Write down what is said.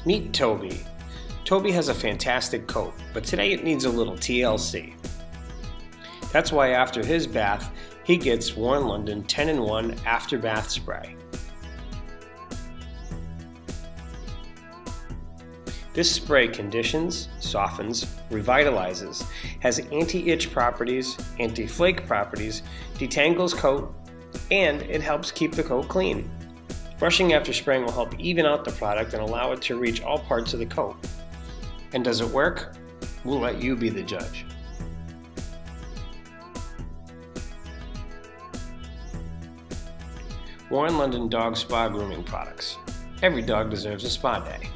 Meet Toby. Toby has a fantastic coat, but today it needs a little TLC. That's why after his bath, he gets Warren London 10-in-1 After Bath Spray. This spray conditions, softens, revitalizes, has anti-itch properties, anti-flake properties, detangles coat, and it helps keep the coat clean. Brushing after spraying will help even out the product and allow it to reach all parts of the coat. And does it work? We'll let you be the judge. Warren London Dog Spa Grooming Products. Every dog deserves a spa day.